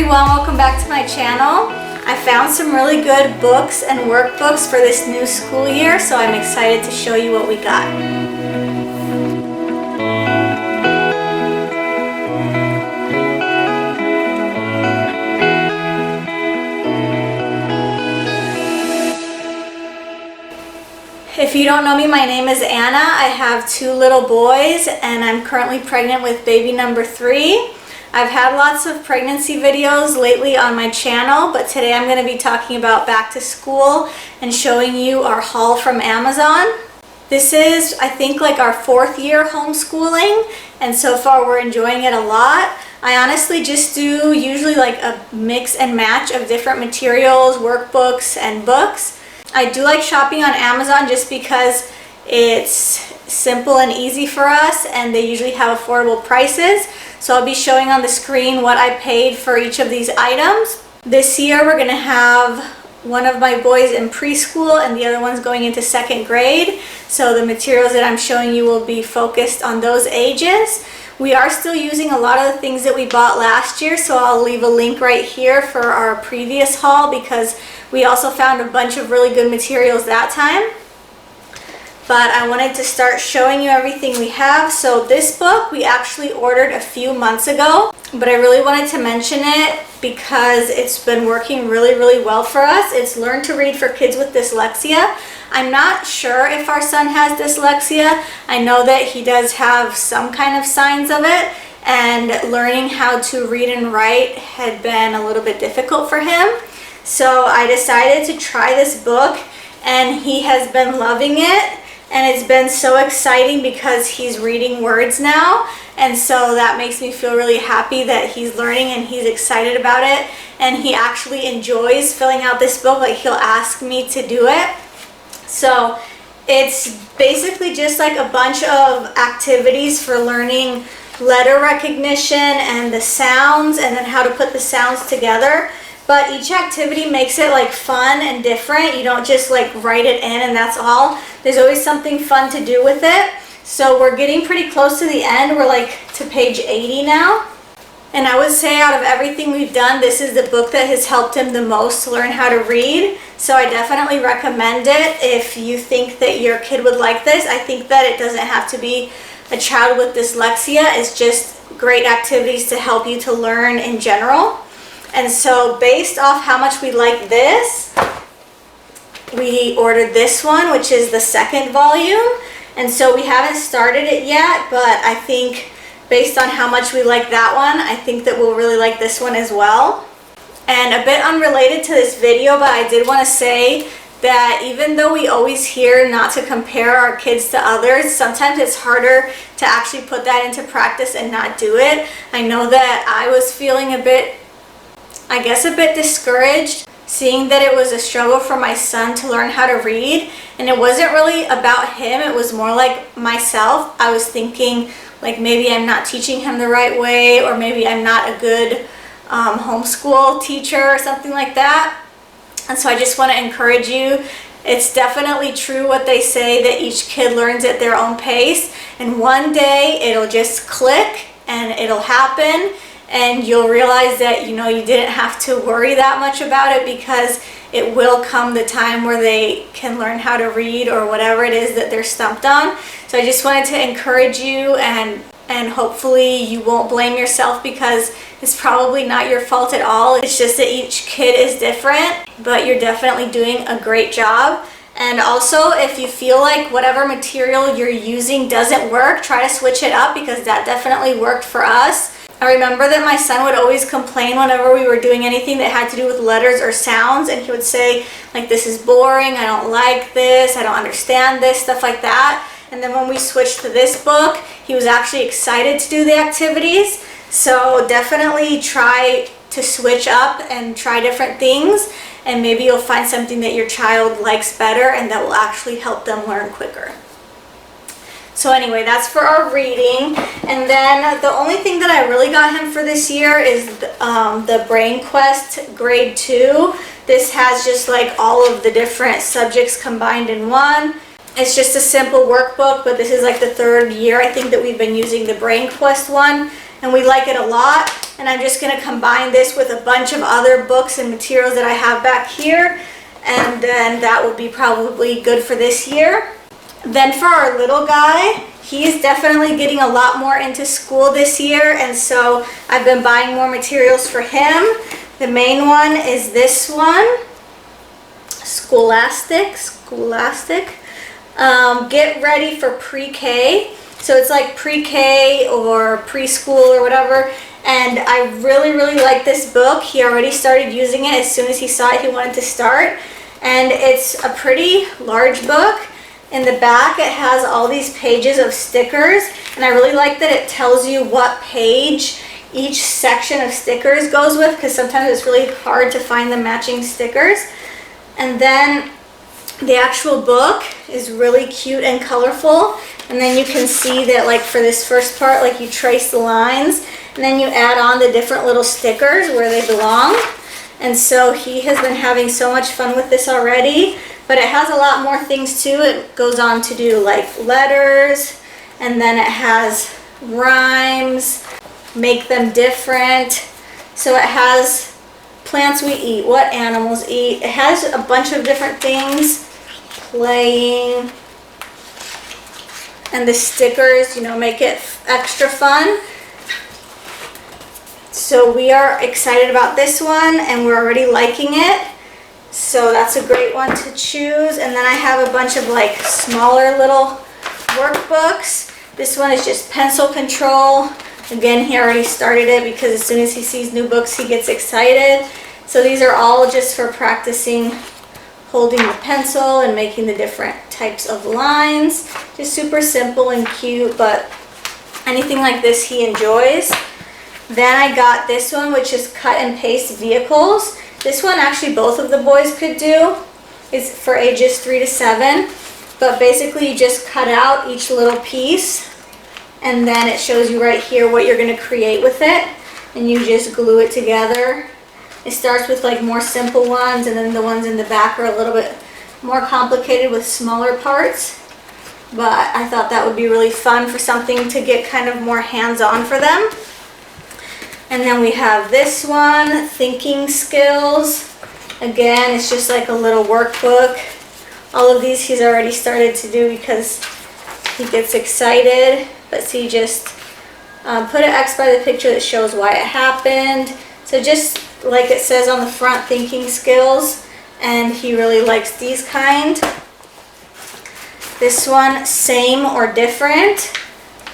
everyone, welcome back to my channel. I found some really good books and workbooks for this new school year, so I'm excited to show you what we got. If you don't know me, my name is Anna. I have 2 little boys and I'm currently pregnant with baby number 3. I've had lots of pregnancy videos lately on my channel, but today I'm going to be talking about back to school and showing you our haul from Amazon. This is, I think, like our 4th year homeschooling, and so far we're enjoying it a lot. I honestly just do usually like a mix and match of different materials, workbooks, and books. I do like shopping on Amazon just because it's simple and easy for us, and they usually have affordable prices. So I'll be showing on the screen what I paid for each of these items. This year we're going to have one of my boys in preschool and the other one's going into 2nd grade. So the materials that I'm showing you will be focused on those ages. We are still using a lot of the things that we bought last year, so I'll leave a link right here for our previous haul because we also found a bunch of really good materials that time. But I wanted to start showing you everything we have. So this book we actually ordered a few months ago, but I really wanted to mention it because it's been working really well for us. It's Learn to Read for Kids with Dyslexia. I'm not sure if our son has dyslexia. I know that he does have some kind of signs of it, and learning how to read and write had been a little bit difficult for him. So I decided to try this book, and he has been loving it. And it's been so exciting because he's reading words now, and so that makes me feel really happy that he's learning and he's excited about it, and he actually enjoys filling out this book. Like, he'll ask me to do it. So it's basically just like a bunch of activities for learning letter recognition and the sounds, and then how to put the sounds together. But each activity makes it like fun and different. You don't just like write it in and that's all. There's always something fun to do with it. So we're getting pretty close to the end. We're like to page 80 now. And I would say out of everything we've done, this is the book that has helped him the most to learn how to read. So I definitely recommend it if you think that your kid would like this. I think that it doesn't have to be a child with dyslexia. It's just great activities to help you to learn in general. And so based off how much we like this, we ordered this one, which is the 2nd volume. And so we haven't started it yet, but I think based on how much we like that one, I think that we'll really like this one as well. And a bit unrelated to this video, but I did want to say that even though we always hear not to compare our kids to others, sometimes it's harder to actually put that into practice and not do it. I know that I was feeling a bit discouraged seeing that it was a struggle for my son to learn how to read, and it wasn't really about him, it was more like myself. I was thinking like maybe I'm not teaching him the right way, or maybe I'm not a good homeschool teacher or something like that. And so I just want to encourage you, it's definitely true what they say, that each kid learns at their own pace, and one day it'll just click and it'll happen. And you'll realize that, you didn't have to worry that much about it, because it will come the time where they can learn how to read or whatever it is that they're stumped on. So I just wanted to encourage you, and hopefully you won't blame yourself, because it's probably not your fault at all. It's just that each kid is different, but you're definitely doing a great job. And also, if you feel like whatever material you're using doesn't work, try to switch it up, because that definitely worked for us. I remember that my son would always complain whenever we were doing anything that had to do with letters or sounds, and he would say, like, this is boring, I don't like this, I don't understand this, stuff like that. And then when we switched to this book, he was actually excited to do the activities. So definitely try to switch up and try different things, and maybe you'll find something that your child likes better and that will actually help them learn quicker. So anyway, that's for our reading. And then the only thing that I really got him for this year is the Brain Quest Grade 2. This has just like all of the different subjects combined in one. It's just a simple workbook, but this is like the 3rd year I think that we've been using the Brain Quest one. and we like it a lot. And I'm just going to combine this with a bunch of other books and materials that I have back here, and then that will be probably good for this year. Then for our little guy, he's definitely getting a lot more into school this year, and so I've been buying more materials for him. The main one is this one, Scholastic. Get Ready for Pre-K. So it's like pre-K or preschool or whatever. And I really like this book. He already started using it. As soon as he saw it, he wanted to start. And it's a pretty large book. In the back, it has all these pages of stickers. And I really like that it tells you what page each section of stickers goes with, because sometimes it's really hard to find the matching stickers. And then the actual book is really cute and colorful. And then you can see that, like, for this first part, like, you trace the lines and then you add on the different little stickers where they belong. And so he has been having so much fun with this already, but it has a lot more things too. It goes on to do like letters, and then it has rhymes, make them different. So it has plants we eat, what animals eat. It has a bunch of different things, playing, and the stickers, you know, make it extra fun. So we are excited about this one, and we're already liking it. So that's a great one to choose. And then I have a bunch of like smaller little workbooks. This one is just pencil control. Again, he already started it because as soon as he sees new books, he gets excited. So these are all just for practicing holding the pencil and making the different types of lines. Just super simple and cute, but anything like this he enjoys. Then I got this one, which is cut and paste vehicles. This one actually both of the boys could do. It's for ages 3 to 7. But basically you just cut out each little piece, and then it shows you right here what you're going to create with it. And you just glue it together. It starts with like more simple ones, and then the ones in the back are a little bit more complicated with smaller parts. But I thought that would be really fun for something to get kind of more hands-on for them. And then we have this one, Thinking Skills. Again, it's just like a little workbook. All of these he's already started to do because he gets excited. But see, just put an X by the picture that shows why it happened. So just like it says on the front, Thinking Skills. And he really likes these kind. This one, Same or Different.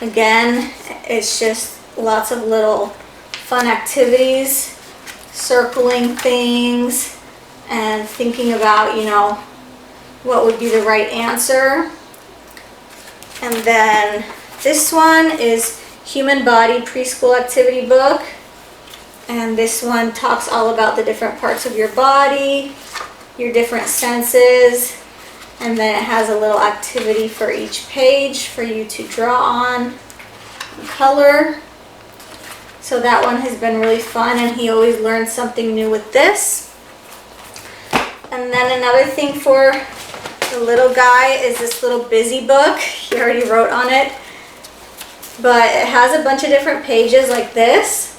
Again, it's just lots of little fun activities, circling things, and thinking about, you know, what would be the right answer. And then this one is Human Body Preschool Activity Book. And this one talks all about the different parts of your body, your different senses, and then it has a little activity for each page for you to draw on and color. So that one has been really fun, and he always learns something new with this. And then another thing for the little guy is this little busy book. He already wrote on it, but it has a bunch of different pages like this.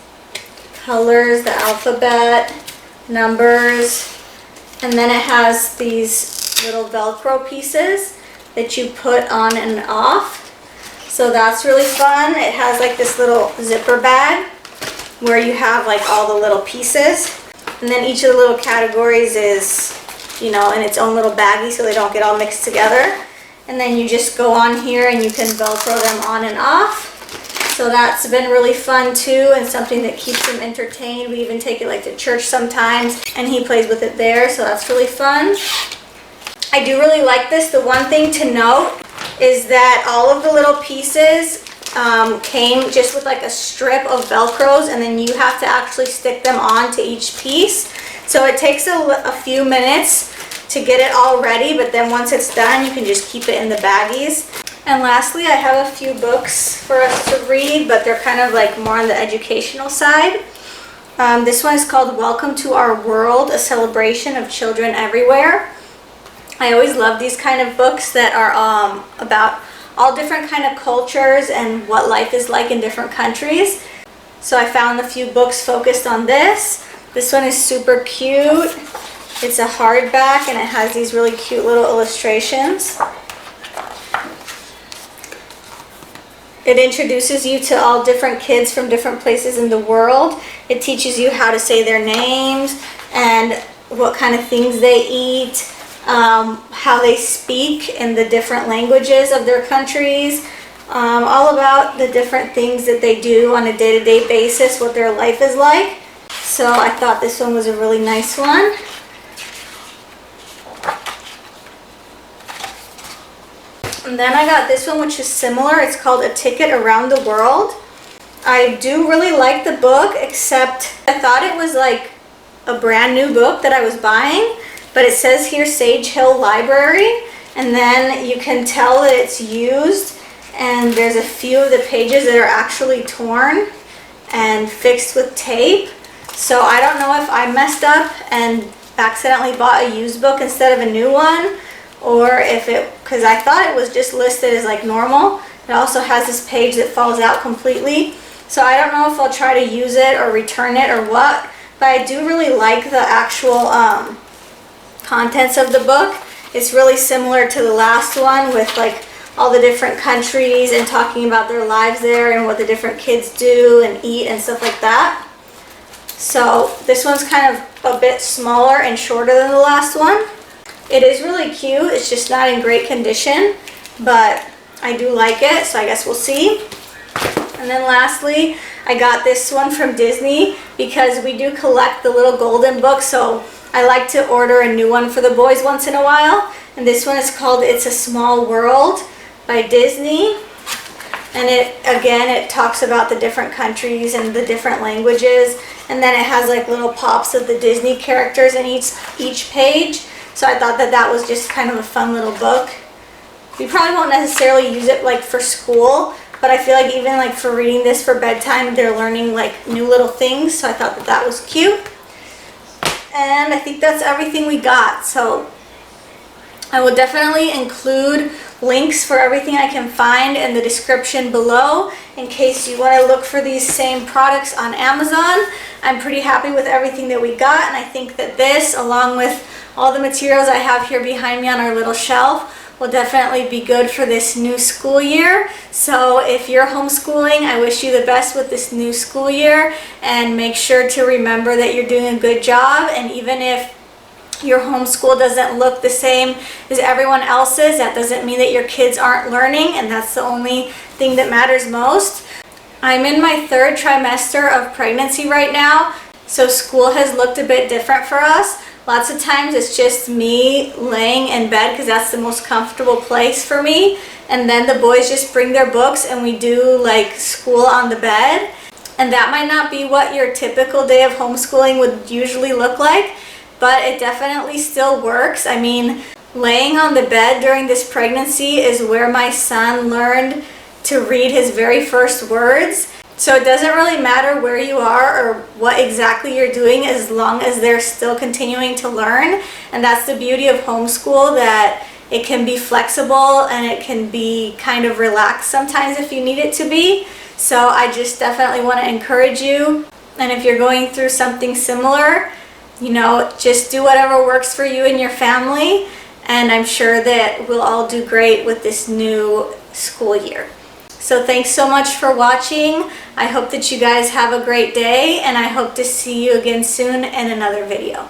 Colors, the alphabet, numbers, and then it has these little Velcro pieces that you put on and off. So that's really fun. It has like this little zipper bag where you have like all the little pieces, and then each of the little categories is, you know, in its own little baggie so they don't get all mixed together. And then you just go on here and you can Velcro them on and off. So that's been really fun too, and something that keeps him entertained. We even take it like to church sometimes, and he plays with it there, so that's really fun. I do really like this. The one thing to note is that all of the little pieces came just with like a strip of Velcros, and then you have to actually stick them on to each piece. So it takes a few minutes to get it all ready, but then once it's done, you can just keep it in the baggies. And lastly, I have a few books for us to read, but they're kind of like more on the educational side. This one is called Welcome to Our World, a celebration of children everywhere. I always love these kind of books that are about all different kind of cultures and what life is like in different countries. So I found a few books focused on this. This one is super cute. It's a hardback and it has these really cute little illustrations. It introduces you to all different kids from different places in the world. It teaches you how to say their names and what kind of things they eat, how they speak in the different languages of their countries, all about the different things that they do on a day-to-day basis, what their life is like. So I thought this one was a really nice one. And then I got this one, which is similar. It's called A Ticket Around the World. I do really like the book, except I thought it was like a brand new book that I was buying, but it says here Sage Hill Library, and then you can tell that it's used, and there's a few of the pages that are actually torn and fixed with tape. So I don't know if I messed up and accidentally bought a used book instead of a new one, or if it, because I thought it was just listed as like normal. It also has this page that falls out completely. So I don't know if I'll try to use it or return it or what, but I do really like the actual contents of the book. It's really similar to the last one with like all the different countries and talking about their lives there and what the different kids do and eat and stuff like that. So this one's kind of a bit smaller and shorter than the last one. It is really cute. It's just not in great condition, but I do like it, so I guess we'll see. And then lastly, I got this one from Disney because we do collect the little golden books, so I like to order a new one for the boys once in a while. And this one is called It's a Small World by Disney. And it talks about the different countries and the different languages. And then it has like little pops of the Disney characters in each page. So I thought that that was just kind of a fun little book. We probably won't necessarily use it like for school, but I feel like even like for reading this for bedtime, they're learning like new little things. So I thought that that was cute. And I think that's everything we got. So I will definitely include links for everything I can find in the description below in case you want to look for these same products on Amazon. I'm pretty happy with everything that we got, and I think that this, along with all the materials I have here behind me on our little shelf, will definitely be good for this new school year. So if you're homeschooling, I wish you the best with this new school year, and make sure to remember that you're doing a good job. And even if your homeschool doesn't look the same as everyone else's, that doesn't mean that your kids aren't learning, and that's the only thing that matters most. I'm in my 3rd trimester of pregnancy right now, so school has looked a bit different for us. Lots of times it's just me laying in bed because that's the most comfortable place for me, and then the boys just bring their books and we do like school on the bed. And that might not be what your typical day of homeschooling would usually look like, but it definitely still works. I mean, laying on the bed during this pregnancy is where my son learned to read his very first words. So it doesn't really matter where you are or what exactly you're doing as long as they're still continuing to learn. And that's the beauty of homeschool, that it can be flexible and it can be kind of relaxed sometimes if you need it to be. So I just definitely want to encourage you. And if you're going through something similar, you know, just do whatever works for you and your family. And I'm sure that we'll all do great with this new school year. So thanks so much for watching. I hope that you guys have a great day, and I hope to see you again soon in another video.